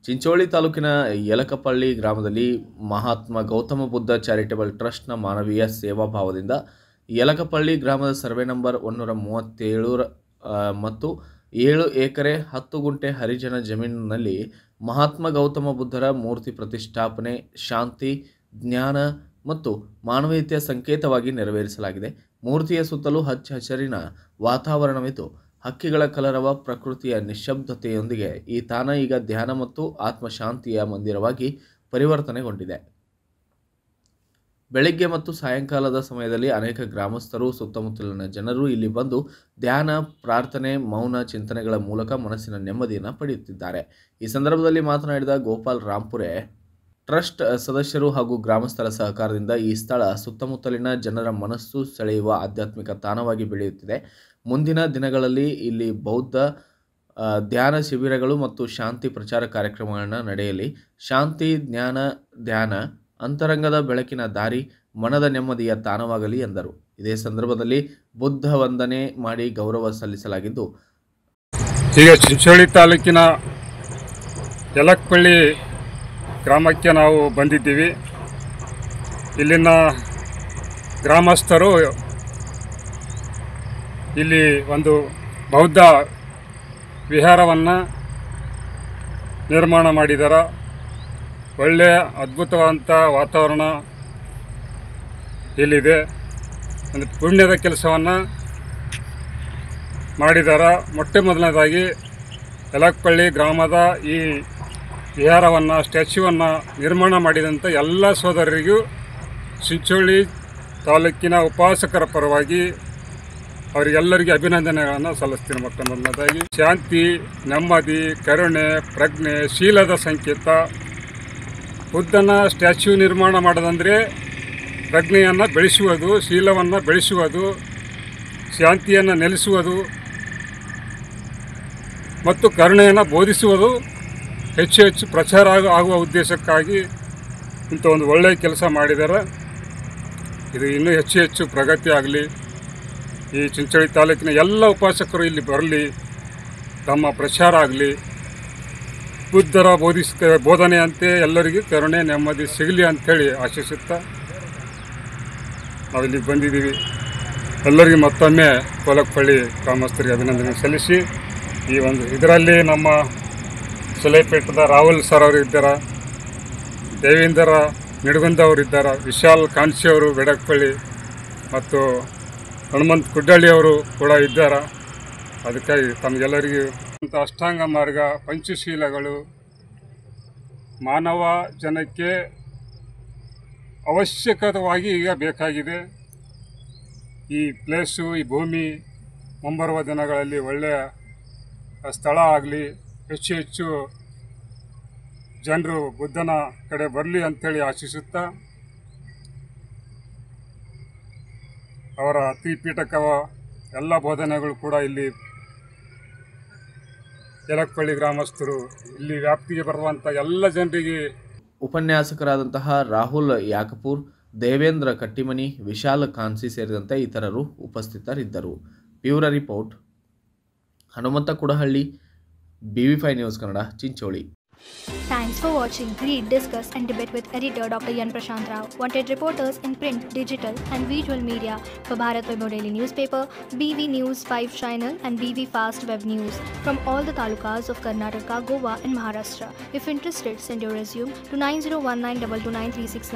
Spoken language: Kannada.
ಚಿಂಚೋಳಿ ತಾಲೂಕಿನ ಯಲಕಪಳ್ಳಿ ಗ್ರಾಮದಲ್ಲಿ ಮಹಾತ್ಮ ಗೌತಮ ಬುದ್ಧ ಚಾರಿಟೇಬಲ್ ಟ್ರಸ್ಟ್ನ ಮಾನವೀಯ ಸೇವಾಭಾವದಿಂದ ಯಲಕಪಳ್ಳಿ ಗ್ರಾಮದ ಸರ್ವೆ ನಂಬರ್ 137 ಮತ್ತು 7 ಎಕರೆ 10 ಗುಂಟೆ ಹರಿಜನ ಜಮೀನಿನಲ್ಲಿ ಮಹಾತ್ಮ ಗೌತಮ ಬುದ್ಧರ ಮೂರ್ತಿ ಪ್ರತಿಷ್ಠಾಪನೆ ಶಾಂತಿ, ಜ್ಞಾನ ಮತ್ತು ಮಾನವೀಯತೆಯ ಸಂಕೇತವಾಗಿ ನೆರವೇರಿಸಲಾಗಿದೆ. ಮೂರ್ತಿಯ ಸುತ್ತಲೂ ಹಚ್ಚ ಹಸಿರಿನ ವಾತಾವರಣವಿದ್ದು ಹಕ್ಕಿಗಳ ಕಲರವ, ಪ್ರಕೃತಿಯ ನಿಶ್ಶಬ್ದತೆಯೊಂದಿಗೆ ಈ ತಾಣ ಈಗ ಧ್ಯಾನ ಮತ್ತು ಆತ್ಮಶಾಂತಿಯ ಮಂದಿರವಾಗಿ ಪರಿವರ್ತನೆಗೊಂಡಿದೆ. ಬೆಳಗ್ಗೆ ಮತ್ತು ಸಾಯಂಕಾಲದ ಸಮಯದಲ್ಲಿ ಅನೇಕ ಗ್ರಾಮಸ್ಥರು, ಸುತ್ತಮುತ್ತಲಿನ ಜನರು ಇಲ್ಲಿ ಬಂದು ಧ್ಯಾನ, ಪ್ರಾರ್ಥನೆ, ಮೌನ ಚಿಂತನೆಗಳ ಮೂಲಕ ಮನಸ್ಸಿನ ನೆಮ್ಮದಿಯನ್ನು ಪಡೆಯುತ್ತಿದ್ದಾರೆ. ಈ ಸಂದರ್ಭದಲ್ಲಿ ಮಾತನಾಡಿದ ಗೋಪಾಲ್ ರಾಂಪುರೆ, ಟ್ರಸ್ಟ್ ಸದಸ್ಯರು ಹಾಗೂ ಗ್ರಾಮಸ್ಥರ ಸಹಕಾರದಿಂದ ಈ ಸ್ಥಳ ಸುತ್ತಮುತ್ತಲಿನ ಜನರ ಮನಸ್ಸು ಸೆಳೆಯುವ ಆಧ್ಯಾತ್ಮಿಕ ತಾಣವಾಗಿ ಬೆಳೆಯುತ್ತಿದೆ. ಮುಂದಿನ ದಿನಗಳಲ್ಲಿ ಇಲ್ಲಿ ಬೌದ್ಧ ಧ್ಯಾನ ಶಿಬಿರಗಳು ಮತ್ತು ಶಾಂತಿ ಪ್ರಚಾರ ಕಾರ್ಯಕ್ರಮಗಳನ್ನು ನಡೆಯಲಿ. ಶಾಂತಿ, ಜ್ಞಾನ, ಧ್ಯಾನ, ಅಂತರಂಗದ ಬೆಳಕಿನ ದಾರಿ, ಮನದ ನೆಮ್ಮದಿಯ ತಾಣವಾಗಲಿ ಎಂದರು. ಇದೇ ಸಂದರ್ಭದಲ್ಲಿ ಬುದ್ಧ ವಂದನೆ ಮಾಡಿ ಗೌರವ ಸಲ್ಲಿಸಲಾಗಿದ್ದು, ಈಗ ಚಿಂಚೋಳಿ ತಾಲೂಕಿನ ಯಲಕಪಳ್ಳಿ ಗ್ರಾಮಕ್ಕೆ ನಾವು ಬಂದಿದ್ದೀವಿ. ಇಲ್ಲಿನ ಗ್ರಾಮಸ್ಥರು ಇಲ್ಲಿ ಒಂದು ಬೌದ್ಧ ವಿಹಾರವನ್ನು ನಿರ್ಮಾಣ ಮಾಡಿದ್ದಾರೆ. ಒಳ್ಳೆಯ ಅದ್ಭುತವಾದಂಥ ವಾತಾವರಣ ಇಲ್ಲಿದೆ. ಒಂದು ಪುಣ್ಯದ ಕೆಲಸವನ್ನು ಮಾಡಿದ್ದಾರೆ. ಮೊಟ್ಟ ಮೊದಲನೇದಾಗಿ ಯಲಕಪಳ್ಳಿ ಗ್ರಾಮದ ಈ ವಿಹಾರವನ್ನು, ಸ್ಟ್ಯಾಚ್ಯೂವನ್ನು ನಿರ್ಮಾಣ ಮಾಡಿದಂಥ ಎಲ್ಲ ಸೋದರರಿಗೂ ಚಿಂಚೋಳಿ ತಾಲೂಕಿನ ಉಪಾಸಕರ ಪರವಾಗಿ ಅವರಿಗೆಲ್ಲರಿಗೂ ಅಭಿನಂದನೆಗಳನ್ನು ಸಲ್ಲಿಸ್ತೀನಿ. ಮೊಟ್ಟ ಮೊದಲನೇದಾಗಿ ಶಾಂತಿ, ನೆಮ್ಮದಿ, ಕರುಣೆ, ಪ್ರಜ್ಞೆ, ಶೀಲದ ಸಂಕೇತ. ಬುದ್ಧನ ಸ್ಟ್ಯಾಚ್ಯೂ ನಿರ್ಮಾಣ ಮಾಡೋದಂದರೆ ಪ್ರಜ್ಞೆಯನ್ನು ಬೆಳೆಸುವುದು, ಶೀಲವನ್ನು ಬೆಳೆಸುವುದು, ಶಾಂತಿಯನ್ನು ನೆಲೆಸುವುದು ಮತ್ತು ಕರುಣೆಯನ್ನು ಬೋಧಿಸುವುದು ಹೆಚ್ಚು ಹೆಚ್ಚು ಪ್ರಚಾರ ಆಗುವ ಉದ್ದೇಶಕ್ಕಾಗಿ ಇಂಥ ಒಂದು ಒಳ್ಳೆಯ ಕೆಲಸ ಮಾಡಿದ್ದಾರೆ. ಇದು ಇನ್ನೂ ಹೆಚ್ಚು ಹೆಚ್ಚು ಪ್ರಗತಿ ಆಗಲಿ. ಈ ಚಿಂಚೋಳಿ ತಾಲೂಕಿನ ಎಲ್ಲ ಉಪಾಸಕರು ಇಲ್ಲಿ ಬರಲಿ, ತಮ್ಮ ಪ್ರಚಾರ ಆಗಲಿ. ಬುದ್ಧರ ಬೋಧನೆಯಂತೆ ಎಲ್ಲರಿಗೂ ಕರುಣೆ, ನೆಮ್ಮದಿ ಸಿಗಲಿ ಅಂಥೇಳಿ ಆಶಿಸುತ್ತಾ ನಾವಿಲ್ಲಿ ಬಂದಿದ್ದೀವಿ. ಎಲ್ಲರಿಗೂ ಮತ್ತೊಮ್ಮೆ ಯಲಕಪಳ್ಳಿ ಗ್ರಾಮಸ್ಥರಿಗೆ ಅಭಿನಂದನೆ ಸಲ್ಲಿಸಿ, ಈ ಒಂದು ಇದರಲ್ಲಿ ನಮ್ಮ ಸಲೇಪೇಟದ ರಾಹುಲ್ ಸರ್ ಅವರು ಇದ್ದಾರೆ, ದೇವೇಂದ್ರ ನಿಡಗುಂದ ಅವರು ಇದ್ದಾರೆ, ವಿಶಾಲ್ ಕಾನ್ಸಿ ಅವರು ಬೆಡಕಪಳ್ಳಿ ಮತ್ತು ಹನುಮಂತ್ ಕುಡ್ಡಳ್ಳಿ ಅವರು ಕೂಡ ಇದ್ದಾರೆ. ಅದಕ್ಕಾಗಿ ತಮಗೆಲ್ಲರಿಗೂ ಅಷ್ಟಾಂಗ ಮಾರ್ಗ, ಪಂಚಶೀಲಗಳು ಮಾನವ ಜನಕ್ಕೆ ಅವಶ್ಯಕವಾಗಿ ಈಗ ಬೇಕಾಗಿದೆ. ಈ ಪ್ಲೇಸು, ಈ ಭೂಮಿ ಮುಂಬರುವ ದಿನಗಳಲ್ಲಿ ಒಳ್ಳೆಯ ಸ್ಥಳ ಆಗಲಿ, ಹೆಚ್ಚು ಹೆಚ್ಚು ಜನರು ಬುದ್ಧನ ಕಡೆ ಬರಲಿ ಅಂಥೇಳಿ ಆಶಿಸುತ್ತಾ, ಅವರ ತ್ರಿಪೀಠಕವ ಎಲ್ಲ ಬೋಧನೆಗಳು ಕೂಡ ಇಲ್ಲಿ ಯಲಕಪಳ್ಳಿ ಗ್ರಾಮಸ್ಥರು, ಇಲ್ಲಿ ವ್ಯಾಪ್ತಿಗೆ ಬರುವಂಥ ಎಲ್ಲ ಜನರಿಗೆ. ಉಪನ್ಯಾಸಕರಾದಂತಹ ರಾಹುಲ್ ಯಾಕಪೂರ್, ದೇವೇಂದ್ರ ಕಟ್ಟಿಮನಿ, ವಿಶಾಲ್ ಕಾನ್ಸಿ ಸೇರಿದಂತೆ ಇತರರು ಉಪಸ್ಥಿತರಿದ್ದರು. Bureau report, Hanumanta Kudahalli, BV5 news Kannada, Chincholi. Thanks for watching. Read, discuss and debate with editor Dr. Yan Prashant Rao. Wanted reporters in print, digital and visual media for Bharat Vaibhav Daily Newspaper, BV News 5 Channel and BV Fast Web News from all the talukas of Karnataka, Goa and Maharashtra. If interested, send your resume to 9019229369.